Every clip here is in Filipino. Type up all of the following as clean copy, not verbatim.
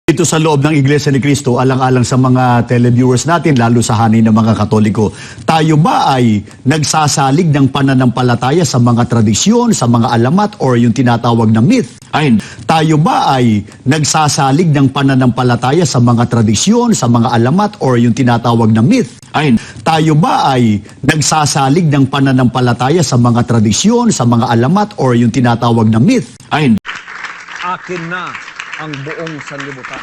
Ito sa loob ng Iglesia ni Cristo, alang-alang sa mga televiewers natin, lalo sa hanay ng mga Katoliko. Tayo ba ay nagsasalig ng pananampalataya sa mga tradisyon, sa mga alamat, or yung tinatawag na myth? Tayo ba ay nagsasalig ng pananampalataya sa mga tradisyon, sa mga alamat, or yung tinatawag na myth? Tayo ba ay nagsasalig ng pananampalataya sa mga tradisyon, sa mga alamat, or yung tinatawag na myth? Akin na ang buong sanlibutan.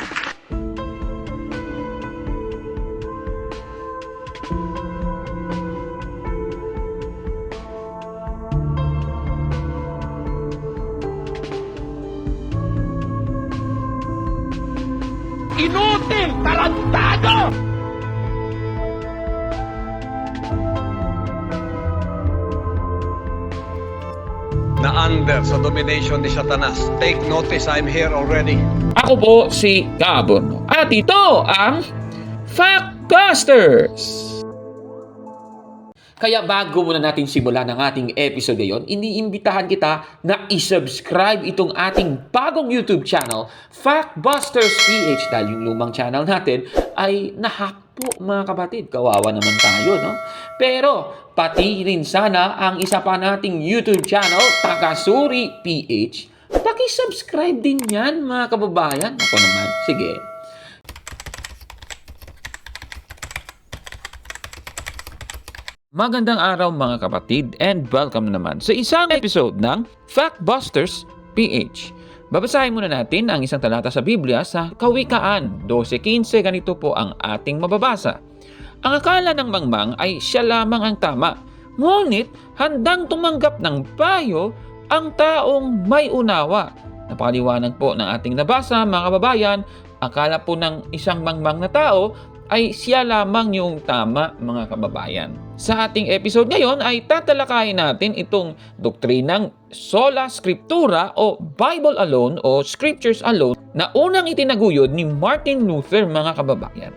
Inutil! Tarantado! Na under sa domination ni Satanas. Take notice, I'm here already. Ako po si Gabon. At ito ang Factbusters! Kaya bago muna natin simulan ang ating episode ngayon, iniimbitahan kita na isubscribe itong ating bagong YouTube channel, Factbusters PH, dahil yung lumang channel natin ay nahack po mga kapatid. Kawawa naman tayo, no? Pero pati rin sana ang isa pa nating YouTube channel, Takasuri PH, paki-subscribe din yan mga kababayan. Ako naman, sige. Magandang araw mga kapatid and welcome naman sa isang episode ng Factbusters PH. Babasahin muna natin ang isang talata sa Biblia sa Kawikaan 12:15. Ganito po ang ating mababasa. Ang akala ng mangmang ay siya lamang ang tama, ngunit handang tumanggap ng payo ang taong may unawa. Napaliwanag po ng ating nabasa mga kababayan, akala po ng isang mangmang na tao ay siya lamang yung tama mga kababayan. Sa ating episode ngayon ay tatalakayin natin itong doktrinang sola scriptura o Bible alone o scriptures alone na unang itinaguyod ni Martin Luther mga kababayan.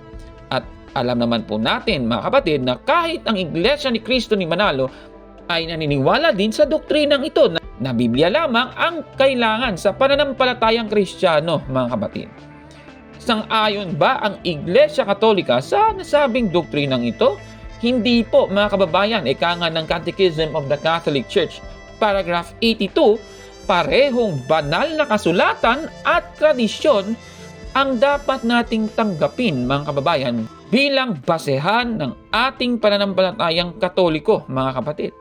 At alam naman po natin mga kapatid na kahit ang Iglesia ni Cristo ni Manalo ay naniniwala din sa doktrinang ito na Biblia lamang ang kailangan sa pananampalatayang Kristiyano mga kapatid. Sang-ayon ba ang Iglesia Katolika sa nasabing doktrinang ito? Hindi po mga kababayan, ika nga ng Catechism of the Catholic Church, paragraph 82, parehong banal na kasulatan at tradisyon ang dapat nating tanggapin mga kababayan bilang basehan ng ating pananampalatayang Katoliko mga kapatid.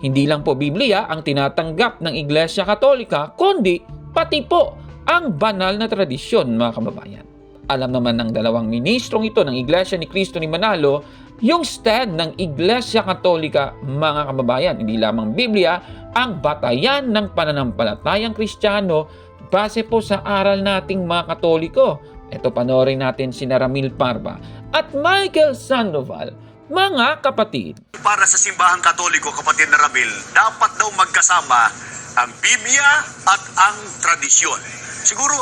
Hindi lang po Biblia ang tinatanggap ng Iglesia Katolika, kundi pati po ang banal na tradisyon mga kababayan. Alam naman ng dalawang ministrong ito ng Iglesia ni Cristo ni Manalo yung stand ng Iglesia Katolika mga kababayan. Hindi lamang Biblia ang batayan ng pananampalatayang Kristiyano base po sa aral nating mga Katoliko. Ito panoorin natin si Ramil Parva at Michael Sandoval. Mga kapatid, Para sa simbahang Katoliko, kapatid na Ramil, dapat daw magkasama ang Biblia at ang tradisyon. Siguro,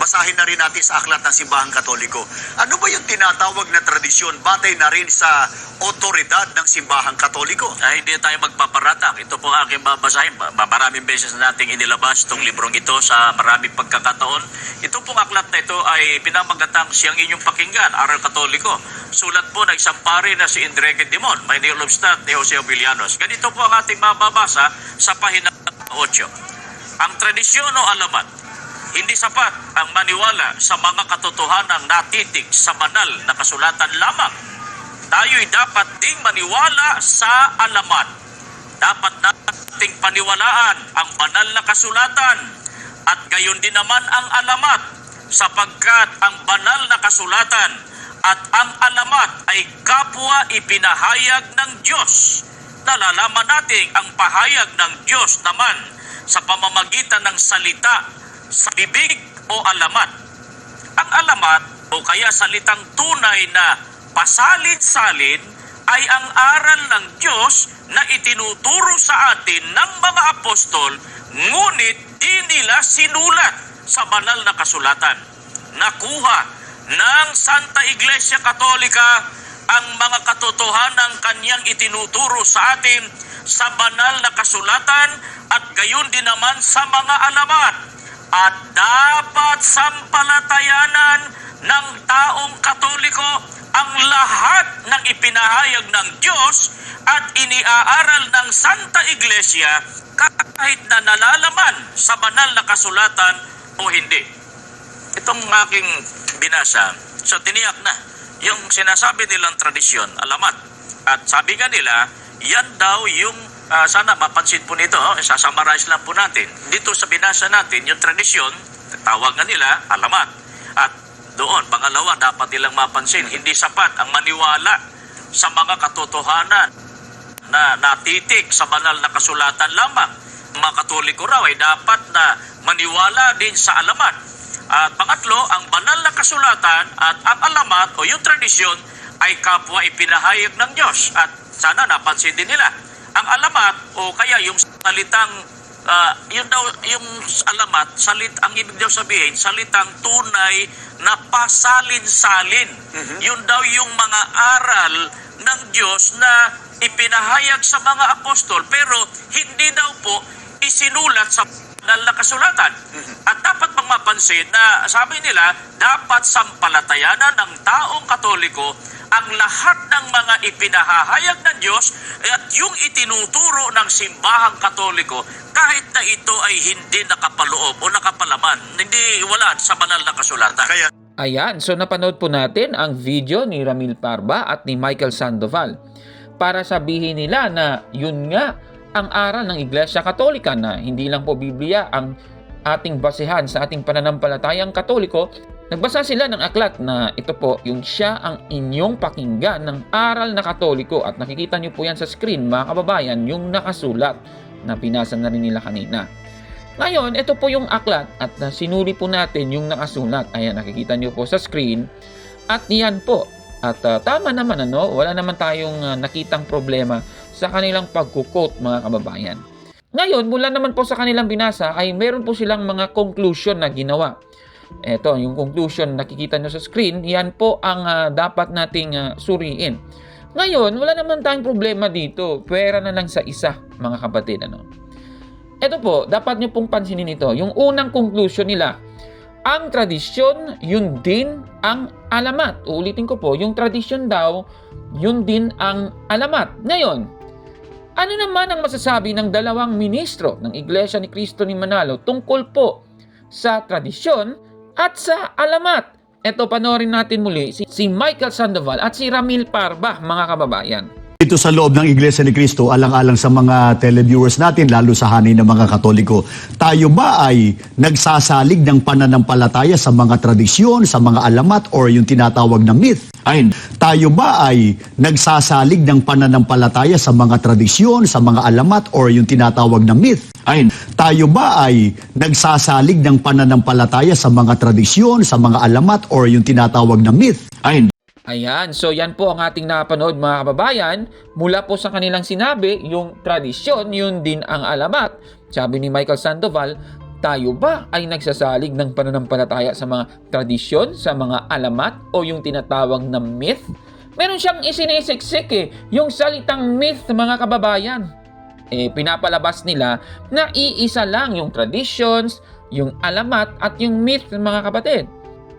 basahin na rin natin sa aklat ng simbahang Katoliko. Ano ba yung tinatawag na tradisyon batay na rin sa otoridad ng simbahang Katoliko? Hindi tayo magpaparatak. Ito po ang aking babasahin. Maraming beses na nating inilabas itong librong ito sa maraming pagkakataon. Ito pong aklat na ito ay pinamagatang siyang inyong pakinggan, Aral Katoliko. Sulat po ng isang pari na si Enrique Dimon, may Neolobstat ni Jose Obilianos. Ganito po ang ating mababasa sa pahina 8. Ang tradisyon o alamat, hindi sapat ang maniwala sa mga katotohanang natitik sa banal na kasulatan lamang. Tayo'y dapat ding maniwala sa alamat. Dapat nating paniwalaan ang banal na kasulatan at gayon din naman ang alamat, sapagkat ang banal na kasulatan at ang alamat ay kapwa ipinahayag ng Diyos. Nalalaman natin ang pahayag ng Diyos naman sa pamamagitan ng salita sa bibig o alamat. Ang alamat o kaya salitang tunay na pasalin-salin ay ang aral ng Diyos na itinuturo sa atin ng mga apostol, ngunit di nila sinulat sa banal na kasulatan. Nakuha ng Santa Iglesia Katolika ang mga katotohanan kanyang itinuturo sa atin sa banal na kasulatan at gayon din naman sa mga alamat. at dapat sampalatayanan ng taong Katoliko ang lahat ng ipinahayag ng Diyos at iniaaral ng Santa Iglesia kahit na nalalaman sa banal na kasulatan o hindi. Itong aking binasa, so tiniyak na yung sinasabi nilang tradisyon, alamat. At sabi nga nila, yan daw yung, sana mapansin po nito, sasummarize lang po natin. Dito sa binasa natin, yung tradisyon, tawag nga nila, alamat. At doon, pangalawa, dapat nilang mapansin, hindi sapat ang maniwala sa mga katotohanan na natitik sa banal na kasulatan lamang. Mga Katoliko raw ay dapat na maniwala din sa alamat. At pangatlo, ang banal na kasulatan at ang alamat o yung tradisyon ay kapwa ipinahayag ng Diyos. At sana napansin din nila. Ang alamat o kaya yung salitang, yung alamat, ang ibig daw sabihin, salitang tunay na pasalin-salin. Yun daw yung mga aral ng Diyos na ipinahayag sa mga apostol pero hindi daw po isinulat sa banal na kasulatan. At dapat pang mapansin na sabi nila, dapat sampalatayanan ng taong Katoliko ang lahat ng mga ipinahahayag ng Diyos at yung itinuturo ng simbahang Katoliko kahit na ito ay hindi nakapaloob o nakapalaman, hindi wala sa banal na kasulatan. Ayan, so napanood po natin ang video ni Ramil Parba at ni Michael Sandoval para sabihin nila na yun nga ang aral ng Iglesia Katolika na hindi lang po Biblia ang ating basehan sa ating pananampalatayang Katoliko. Nagbasa sila ng aklat na ito po yung siya ang inyong pakinggan ng aral na Katoliko at nakikita niyo po yan sa screen mga kababayan yung nakasulat na pinasa na rin nila kanina. Ngayon, ito po yung aklat at sinuri po natin yung nakasulat. Ayan, nakikita niyo po sa screen at yan po. At tama naman wala naman tayong nakitang problema sa kanilang pagkukot mga kababayan. Ngayon, mula naman po sa kanilang binasa ay meron po silang mga conclusion na ginawa. Ito, yung conclusion nakikita nyo sa screen, yan po ang dapat nating suriin. Ngayon, wala naman tayong problema dito. Pwera na lang sa isa, mga kapatid. Ito po, dapat nyo pong pansinin ito. Yung unang conclusion nila, ang tradisyon, yun din ang alamat. Uulitin ko po, yung tradisyon daw, yun din ang alamat. Ngayon, ano naman ang masasabi ng dalawang ministro ng Iglesia ni Cristo ni Manalo tungkol po sa tradisyon at sa alamat? Ito, panoorin natin muli si Michael Sandoval at si Ramil Parba, mga kababayan. Dito sa loob ng Iglesia ni Cristo, alang-alang sa mga televiewers natin, lalo sa hanay ng mga Katoliko, tayo ba ay nagsasalig ng pananampalataya sa mga tradisyon, sa mga alamat, or yung tinatawag na myth? Tayo ba ay nagsasalig ng pananampalataya sa mga tradisyon, sa mga alamat, or yung tinatawag na myth? Tayo ba ay nagsasalig ng pananampalataya sa mga tradisyon, sa mga alamat, or yung tinatawag na myth? Ayan, so yan po ang ating napanood mga kababayan. Mula po sa kanilang sinabi, yung tradisyon, yun din ang alamat. Sabi ni Michael Sandoval, tayo ba ay nagsasalig ng pananampalataya sa mga tradisyon, sa mga alamat, o yung tinatawag na myth? Meron siyang isinisiksik yung salitang myth mga kababayan. Pinapalabas nila na iisa lang yung traditions, yung alamat, at yung myth mga kapatid.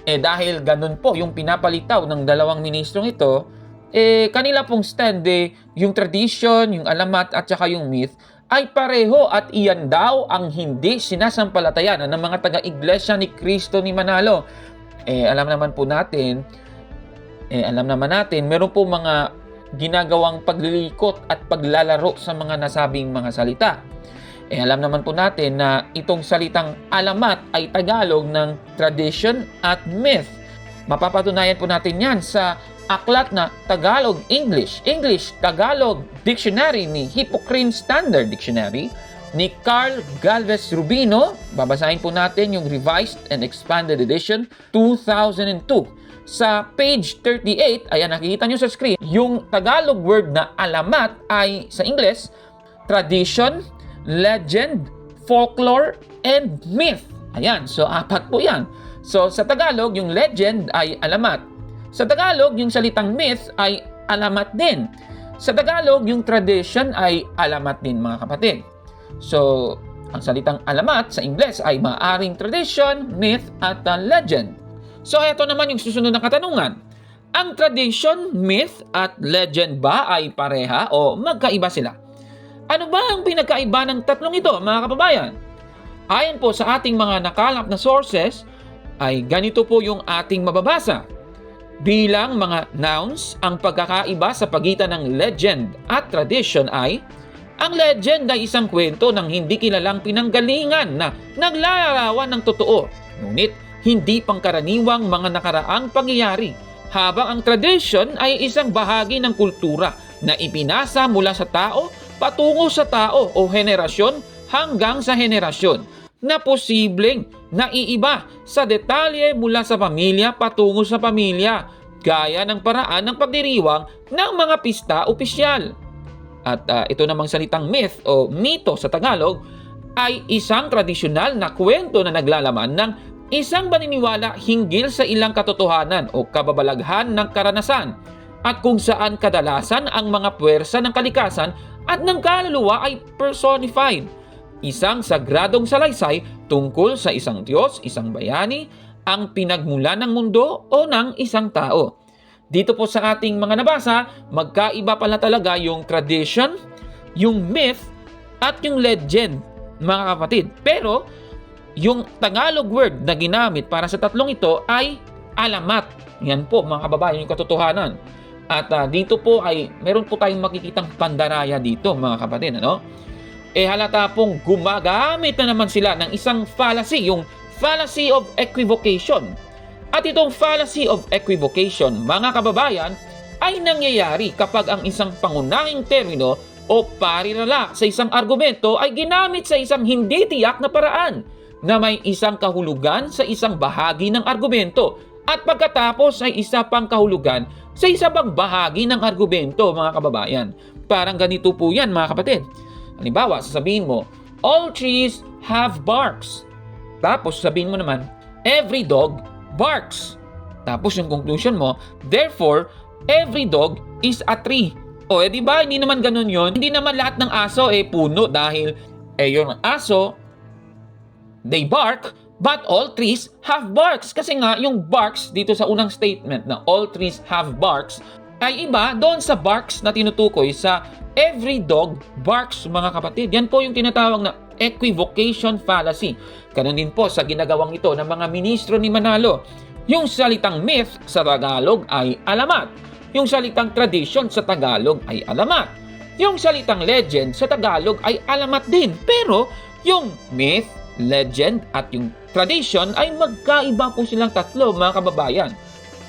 Dahil ganun po yung pinapalitaw ng dalawang ministrong ito, kanila pong stand yung tradition, yung alamat at saka yung myth ay pareho at iyan daw ang hindi sinasampalatayanan ng mga taga-Iglesia ni Cristo ni Manalo. Alam naman natin, meron po mga ginagawang paglilikot at paglalaro sa mga nasabing mga salita. Alam naman po natin na itong salitang alamat ay Tagalog ng tradition at myth. Mapapatunayan po natin yan sa aklat na Tagalog-English-Tagalog Dictionary ni Hippocrene Standard Dictionary ni Carl Galvez Rubino. Babasahin po natin yung Revised and Expanded Edition 2002. Sa page 38, ayan nakikita nyo sa screen, yung Tagalog word na alamat ay sa Ingles, tradition, legend, folklore, and myth. Ayan, so apat po yan. So sa Tagalog, yung legend ay alamat. Sa Tagalog, yung salitang myth ay alamat din. Sa Tagalog, yung tradition ay alamat din mga kapatid. So, Ang salitang alamat sa Ingles ay maaaring tradition, myth, at legend. So eto naman yung susunod na katanungan. Ang tradition, myth, at legend ba ay pareha o magkaiba sila? Ano ba ang pinagkaiba ng tatlong ito, mga kababayan? Ayon po sa ating mga nakalap na sources, ay ganito po yung ating mababasa. Bilang mga nouns, ang pagkakaiba sa pagitan ng legend at tradition ay, ang legend ay isang kwento ng hindi kilalang pinanggalingan na naglalarawan ng totoo, ngunit hindi pangkaraniwang mga nakaraang pangyayari, habang ang tradition ay isang bahagi ng kultura na ipinasa mula sa tao patungo sa tao o henerasyon hanggang sa henerasyon, na posibleng naiiba sa detalye mula sa pamilya patungo sa pamilya, gaya ng paraan ng pagdiriwang ng mga pista opisyal. At ito namang salitang myth o mito sa Tagalog ay isang tradisyonal na kwento na naglalaman ng isang paniniwala hinggil sa ilang katotohanan o kababalaghan ng karanasan, at kung saan kadalasan ang mga puwersa ng kalikasan at ng kaluluwa ay personified. Isang sagradong salaysay tungkol sa isang Diyos, isang bayani, ang pinagmulan ng mundo o ng isang tao. Dito po sa ating mga nabasa, magkaiba pala talaga yung tradition, yung myth, at yung legend, mga kapatid. Pero, yung Tagalog word na ginamit para sa tatlong ito ay alamat. Yan po, mga kababayan, yung katotohanan. At dito po ay meron po tayong makikitang pandaraya dito, mga kapatid. Ano? Halata pong gumagamit na naman sila ng isang fallacy, yung fallacy of equivocation. At itong fallacy of equivocation, mga kababayan, ay nangyayari kapag ang isang pangunahing termino o parirala sa isang argumento ay ginamit sa isang hindi tiyak na paraan na may isang kahulugan sa isang bahagi ng argumento at pagkatapos ay isa pang kahulugan sa isa pang bahagi ng argumento, mga kababayan. Parang ganito po yan, mga kapatid. Halimbawa, sasabihin mo, all trees have barks. Tapos sabihin mo naman, every dog barks. Tapos yung conclusion mo, therefore, every dog is a tree. O, di ba? Hindi naman ganun yun. Hindi naman lahat ng aso puno dahil yung aso, they bark, but all trees have barks. Kasi nga, yung barks dito sa unang statement na all trees have barks ay iba doon sa barks na tinutukoy sa every dog barks, mga kapatid. Yan po yung tinatawag na equivocation fallacy. Ganun din po sa ginagawang ito ng mga ministro ni Manalo. Yung salitang myth sa Tagalog ay alamat. Yung salitang tradition sa Tagalog ay alamat. Yung salitang legend sa Tagalog ay alamat din. Pero yung myth, legend at yung tradition ay magkaiba po silang tatlo, mga kababayan.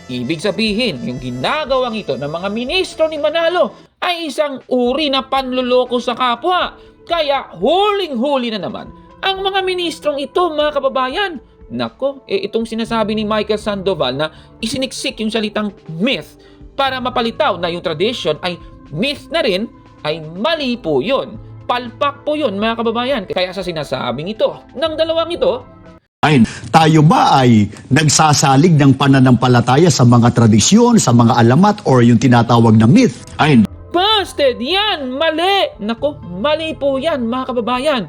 Ibig sabihin, yung ginagawang ito ng mga ministro ni Manalo ay isang uri na panluloko sa kapwa. Kaya huling-huli na naman ang mga ministrong ito, mga kababayan. Nako, itong sinasabi ni Michael Sandoval na isiniksik yung salitang myth para mapalitaw na yung tradition ay myth na rin, ay mali po yun. Palpak po yun, mga kababayan. Kaya sa sinasabing ito ng dalawang ito, tayo ba ay nagsasalig ng pananampalataya sa mga tradisyon, sa mga alamat, or yung tinatawag na myth? busted! Yan! Mali! Nako, mali po yan, mga kababayan.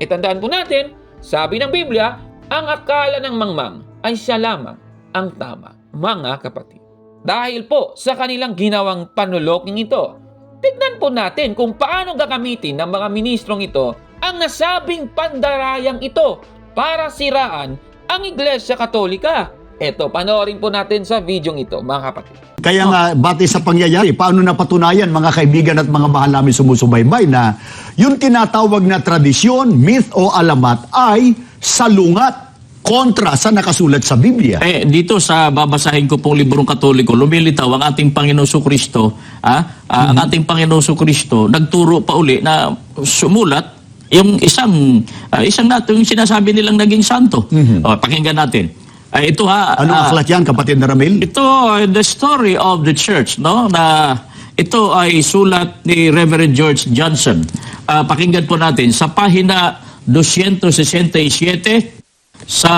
Tandaan po natin, sabi ng Biblia, ang akala ng mangmang ay siya lamang ang tama, mga kapatid. Dahil po sa kanilang ginawang panuloking ito, tignan po natin kung paano gagamitin ng mga ministrong ito ang nasabing pandarayang ito para siraan ang Iglesia Katolika. Eto, panoorin po natin sa videong ito, mga kapatid. Kaya nga, batay sa pangyayari, paano napatunayan, mga kaibigan at mga mahal namin sumusubaybay, na yung tinatawag na tradisyon, myth o alamat ay salungat kontra sa nakasulat sa Biblia. Dito sa babasahin ko pong librong Katoliko, lumilitaw ang ating Panginoon Kristo, ang ating Panginoon Kristo, nagturo pa uli na sumulat yung isang natin, yung sinasabi nilang naging santo. Pakinggan natin. Ito Anong aklat yan, kapatid na Ramil? Ito, the story of the church, no? Na ito ay sulat ni Reverend George Johnson. Pakinggan po natin sa pahina 267 sa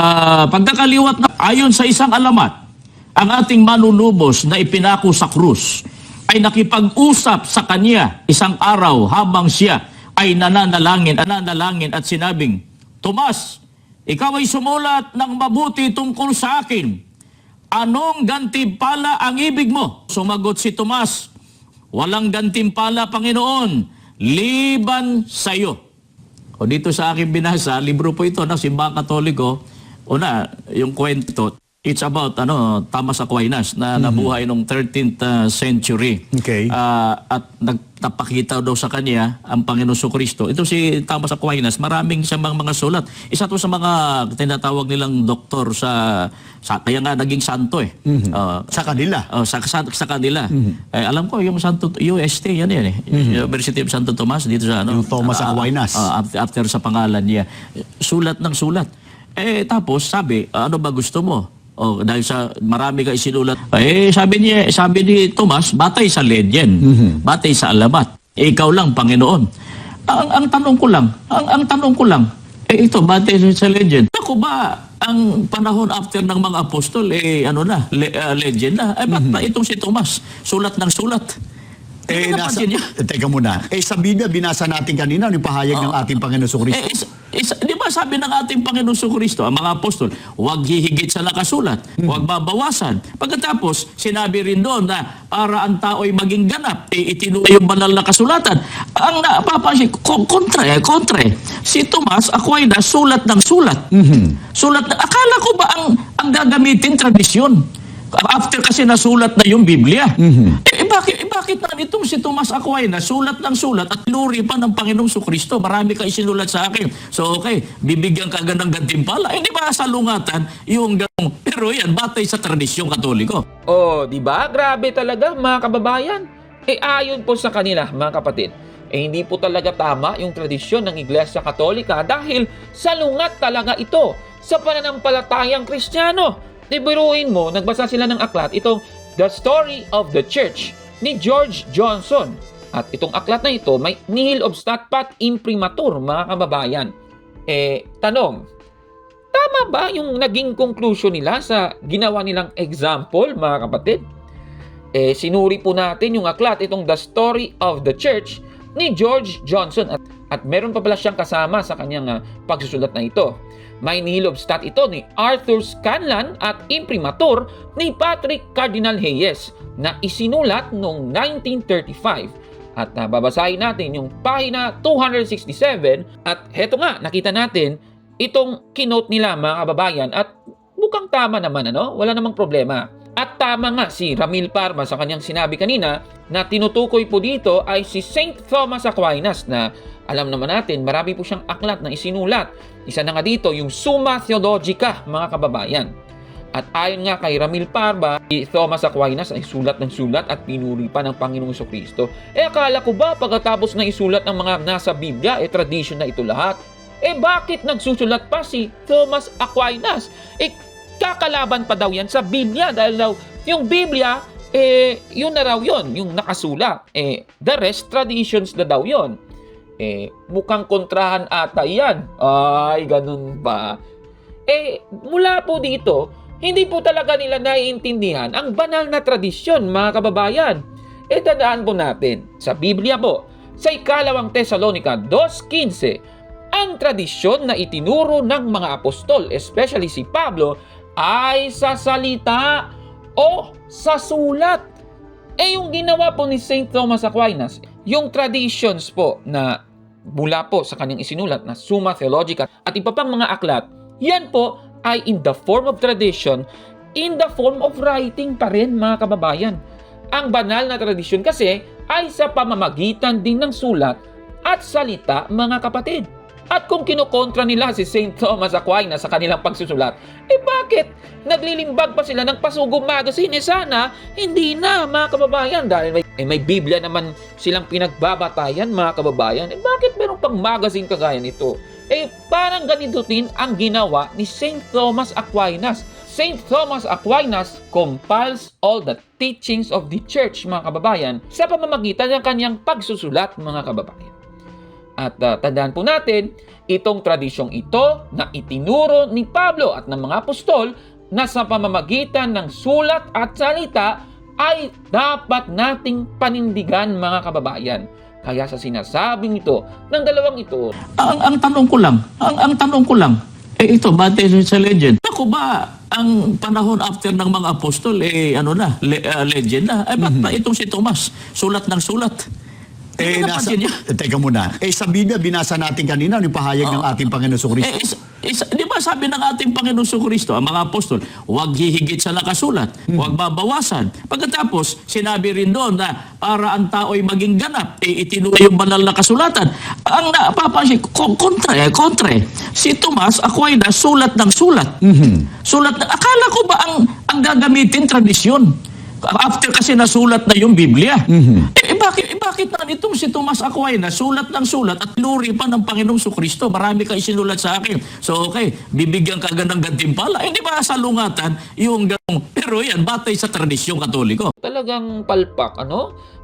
pagkakaliwat na ayon sa isang alamat, ang ating manunubos na ipinako sa krus ay nakipag-usap sa kanya isang araw habang siya ay nananalangin at sinabing, Tomas, ikaw ay sumulat ng mabuti tungkol sa akin. Anong gantimpala ang ibig mo? Sumagot si Tomas, walang gantimpala, Panginoon, liban sa iyo. O dito sa aking binasa, libro po ito ng Simbahang Katoliko. Una, yung kwento, it's about Thomas Aquinas na nabuhay noong 13th century. Okay. At nagpakita daw sa kanya ang Panginoon Kristo. Ito si Thomas Aquinas, maraming siyang mga sulat. Isa to sa mga tinatawag nilang doktor sa kaya nga naging santo eh. Sa kanila. Sa kanila. Alam ko yung Santo UST yan University of Santo Tomas dito sa Yung Thomas Aquinas. After sa pangalan niya. Sulat ng sulat. Tapos sabi, ano ba gusto mo? Dahil sa marami ka isinulat. Sabi ni Tomas, batay sa legend, batay sa alamat. Ikaw lang, Panginoon. Ang tanong ko lang, ito, batay sa legend. Ako ba, ang panahon after ng mga apostol, legend na. Ba't ba itong si Tomas, sulat ng sulat? Teka muna. Sa Biblia, binasa natin kanina yung pahayag ng ating Panginoon Kristo. Di ba sabi ng ating Panginoon Kristo, ang mga apostol, huwag hihigit sa nakasulat, huwag babawasan. Pagkatapos, sinabi rin doon na para ang tao'y maging ganap, itinuro yung banal na kasulatan. Ang napapansin, kontra. Si Tomas Aquinas, sulat ng sulat. Akala ko ba ang gagamitin tradisyon? After kasi nasulat na yung Biblia. Bakit na itong si Tomas Aquinas, sulat ng sulat at tinuri pa ng Panginoong Kristo? Marami ka isinulat sa akin. So okay, bibigyan ka ng gantimpala. Di ba sa lungatan yung ganong? Pero yan, batay sa tradisyong Katoliko. Di ba? Grabe talaga, mga kababayan. Ayon po sa kanila, mga kapatid, hindi po talaga tama yung tradisyon ng Iglesia Katolika dahil salungat talaga ito sa pananampalatayang Kristiyano. Biruin mo, nagbasa sila ng aklat, itong The Story of the Church ni George Johnson. At itong aklat na ito, may nihil obstat pat imprimatur, mga kababayan. Tanong, tama ba yung naging conclusion nila sa ginawa nilang example, mga kapatid? Sinuri po natin yung aklat, itong The Story of the Church ni George Johnson. At meron pa pala siyang kasama sa kanyang pagsusulat na ito. May nihil obstat ito ni Arthur Scanlan at imprimatur ni Patrick Cardinal Hayes na isinulat noong 1935. At babasahin natin yung pahina 267 at heto nga, nakita natin itong kinote nila, mga kababayan, at mukhang tama naman, wala namang problema. At tama nga si Ramil Parma sa kanyang sinabi kanina na tinutukoy po dito ay si St. Thomas Aquinas na alam naman natin, marami po siyang aklat na isinulat. Isa na nga dito, yung Summa Theologica, mga kababayan. At ayon nga kay Ramil Parma, si Thomas Aquinas ay sulat ng sulat at pinuri pa ng Panginoong Kristo. Akala ko ba pagkatapos na isulat ng mga nasa Biblia, tradition na ito lahat? Bakit nagsusulat pa si Thomas Aquinas? Kakalaban pa daw yan sa Biblia dahil daw yung Biblia, yun na raw yun, yung nakasulat. The rest, traditions na daw yun. Mukhang kontrahan ata yan. Ay, ganun ba? Mula po dito, hindi po talaga nila naiintindihan ang banal na tradisyon, mga kababayan. Tandaan po natin, sa Biblia po, sa ikalawang Tesalonica 2:15, ang tradisyon na itinuro ng mga apostol, especially si Pablo, ay sa salita o sa sulat. Yung ginawa po ni St. Thomas Aquinas, yung traditions po na mula po sa kanyang isinulat na Summa Theologica at iba pang mga aklat, yan po ay in the form of tradition, in the form of writing pa rin, mga kababayan. Ang banal na tradisyon kasi ay sa pamamagitan din ng sulat at salita, mga kapatid. At kung kinukontra nila si St. Thomas Aquinas sa kanilang pagsusulat, bakit naglilimbag pa sila ng Pasugong Magazine? Sana hindi na, mga kababayan, dahil may Biblia naman silang pinagbabatayan, mga kababayan. Bakit meron pang magazine kagaya nito? Parang ganito din ang ginawa ni St. Thomas Aquinas. St. Thomas Aquinas compiles all the teachings of the church, mga kababayan, sa pamamagitan ng kanyang pagsusulat, mga kababayan. At tandaan po natin, itong tradisyong ito na itinuro ni Pablo at ng mga apostol na sa pamamagitan ng sulat at salita ay dapat nating panindigan, mga kababayan. Kaya sa sinasabing ito ng dalawang ito, Ang tanong ko lang, ito, base sa legend. Ako ba, ang panahon after ng mga apostol, legend na. Ba't pa itong si Tomas, sulat ng sulat? Napansin niya? Teka muna. Sa Biblia, binasa natin kanina yung pahayag ng ating Panginoon Jesucristo. Di ba sabi ng ating Panginoon Jesucristo, ang mga apostol, huwag hihigit sa nakasulat, huwag babawasan. Pagkatapos, sinabi rin doon na para ang tao'y maging ganap, itinuro yung banal na kasulatan. Ang napapansin, kontra. Si Tomas Aquinas, sulat ng sulat. Sulat na, akala ko ba ang gagamitin tradisyon? After kasi nasulat na yung Biblia. Bakit na itong si Tomas Aquinas, sulat ng sulat at luri pa ng Panginoong Jesucristo? Marami kayo sinulat sa akin. So okay, bibigyan ka ng gantimpala. Hindi ba salungatan yung ganong? Pero yan, batay sa tradisyong Katoliko. talagang palpak,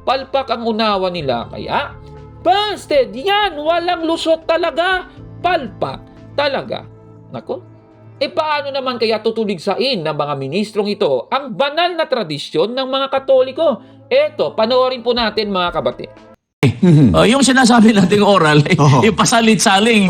Palpak ang unawa nila. Kaya, busted! Yan! Walang lusot talaga! Palpak talaga. Nako, paano naman kaya tutuligsain ng mga ministrong ito ang banal na tradisyon ng mga Katoliko? Eto, panoorin po natin mga kabate. Yung sinasabi nating oral, yung pasalit-saling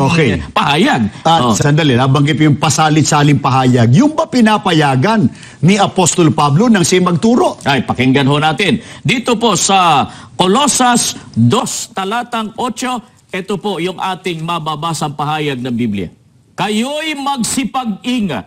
pahayag. Sandali, nabanggit yung pasalit-saling pahayag. Yung ba pinapayagan ni Apostol Pablo nang siya magturo? Ay, pakinggan ho natin. Dito po sa Colosas 2, talatang 8, ito po yung ating mababasang pahayag ng Biblia. Kayo'y magsipag-ingat,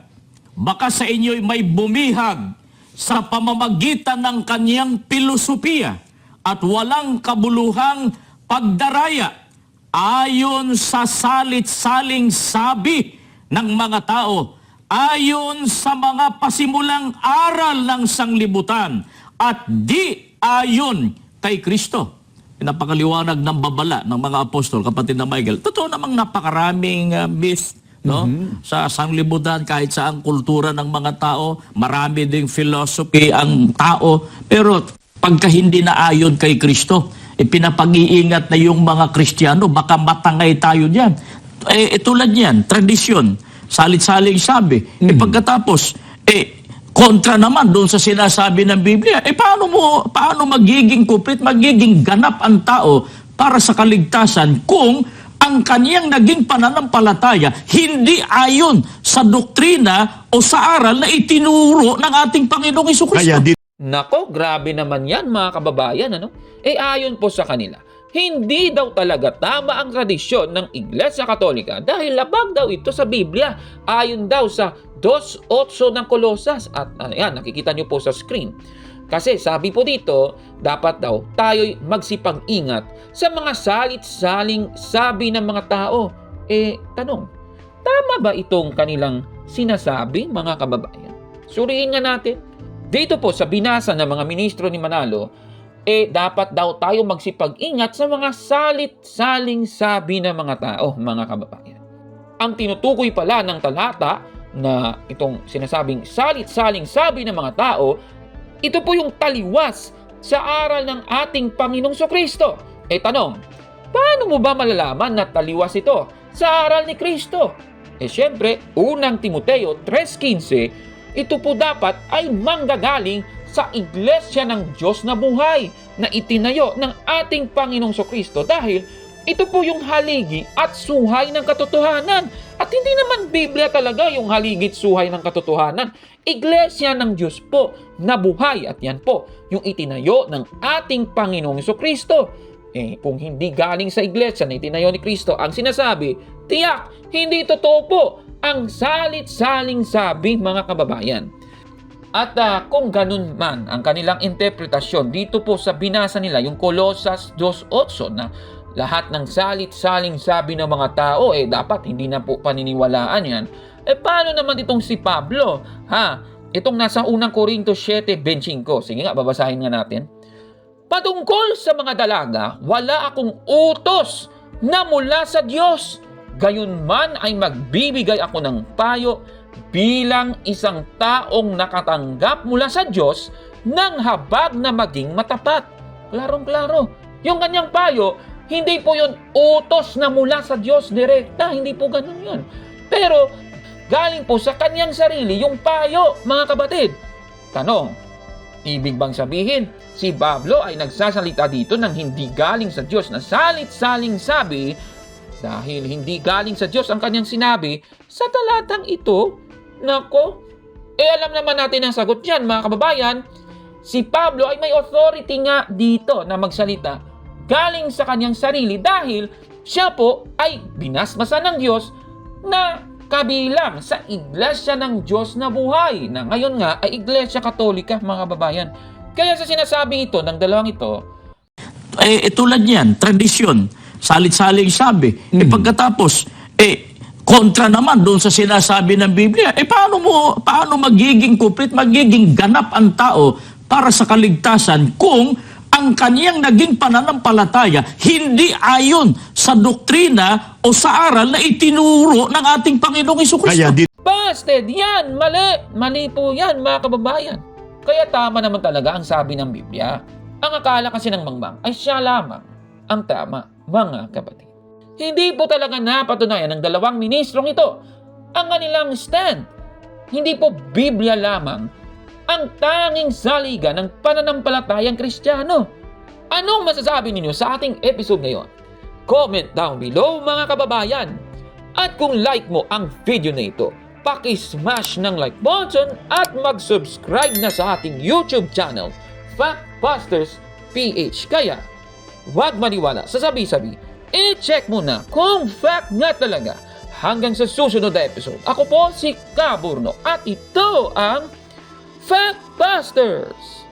baka sa inyo'y may bumihag sa pamamagitan ng kanyang pilosopiya at walang kabuluhang pagdaraya ayon sa salit-saling sabi ng mga tao, ayon sa mga pasimulang aral ng sanglibutan at di ayon kay Kristo. Napakaliwanag ng babala ng mga apostol, kapatid na Michael. Totoo namang napakaraming myth, sa sanglibutan, kahit sa ang kultura ng mga tao, marami ding philosophy ang tao, pero pagka hindi na ayon kay Kristo, pinapag-iingat na yung mga Kristiyano, baka matangay tayo diyan. Tulad niyan, tradisyon, salit-saling sabi. Pagkatapos, kontra naman doon sa sinasabi ng Biblia, paano magiging kupit, magiging ganap ang tao para sa kaligtasan kung ang kaniyang naging pananampalataya hindi ayon sa doktrina o sa aral na itinuro ng ating Panginoong Jesucristo? Nako, grabe naman yan mga kababayan, ayon po sa kanila, hindi daw talaga tama ang tradisyon ng Iglesia Katolika dahil labag daw ito sa Biblia, ayon daw sa 2:8 ng Colosas. At yan, nakikita nyo po sa screen. Kasi sabi po dito, dapat daw tayo'y magsipag-ingat sa mga salit-saling sabi ng mga tao. Tanong, tama ba itong kanilang sinasabi, mga kababayan? Suriin nga natin. Dito po sa binasa ng mga ministro ni Manalo, dapat daw tayo magsipag-ingat sa mga salit-saling sabi ng mga tao, mga kababayan. Ang tinutukoy pala ng talata na itong sinasabing salit-saling sabi ng mga tao, ito po yung taliwas sa aral ng ating Panginoong Jesucristo. Tanong, paano mo ba malalaman na taliwas ito sa aral ni Kristo? Siyempre, unang Timoteo 3:15, ito po dapat ay manggagaling sa iglesia ng Diyos na buhay na itinayo ng ating Panginoong Jesucristo dahil ito po yung haligi at suhay ng katotohanan. At hindi naman Biblia talaga yung haligi at suhay ng katotohanan. Iglesia ng Diyos po na buhay, at yan po yung itinayo ng ating Panginoong Jesucristo. Kung hindi galing sa iglesia na itinayo ni Kristo ang sinasabi, tiyak, hindi totoo po ang salit-saling sabi, mga kababayan. At kung ganun man ang kanilang interpretasyon dito po sa binasa nila, yung Colosas 2:8 na lahat ng salit-saling sabi ng mga tao, dapat hindi na po paniniwalaan yan. Paano naman itong si Pablo? Itong nasa unang Korintos 7:25. Sige nga, babasahin nga natin. Patungkol sa mga dalaga, wala akong utos na mula sa Diyos. Gayunman ay magbibigay ako ng payo bilang isang taong nakatanggap mula sa Diyos ng habag na maging matapat. Klarong-klaro. Yung kanyang payo, hindi po yun utos na mula sa Diyos direkta. Hindi po ganun yun. Pero galing po sa kanyang sarili yung payo, mga kapatid. Tanong, Ibig bang sabihin, si Pablo ay nagsasalita dito ng hindi galing sa Diyos na salit-saling sabi dahil hindi galing sa Diyos ang kanyang sinabi sa talatang ito? Nako, alam naman natin ang sagot dyan mga kababayan. Si Pablo ay may authority nga dito na magsalita galing sa kanyang sarili dahil siya po ay binasbasan ng Diyos na kabilang sa Iglesia ng Diyos na buhay na ngayon nga ay Iglesia Katolika mga kababayan. Kaya sa sinasabi ito ng dalawang ito, tulad yan, tradisyon, salit-saling sabi. Pagkatapos, kontra naman doon sa sinasabi ng Biblia, paano magiging complete, magiging ganap ang tao para sa kaligtasan kung ang kaniyang naging pananampalataya hindi ayon sa doktrina o sa aral na itinuro ng ating Panginoong Jesucristo. Kaya dito busted! Yan! Mali! Mali po yan mga kababayan. Kaya tama naman talaga ang sabi ng Biblia. Ang akala kasi ng mangmang ay siya lamang ang tama, mga kapatid. Hindi po talaga napatunayan ng dalawang ministrong ito ang kanilang stand. Hindi po Biblia lamang ang tanging saligan ng pananampalatayang Kristiyano. Anong masasabi ninyo sa ating episode ngayon? Comment down below mga kababayan. At kung like mo ang video na ito, paki-smash ng like button at mag-subscribe na sa ating YouTube channel, Factbusters PH. Kaya, huwag maniwala sa sabi-sabi. I-check mo na kung fact nga talaga. Hanggang sa susunod na episode. Ako po si Kaburno at ito ang Factbusters!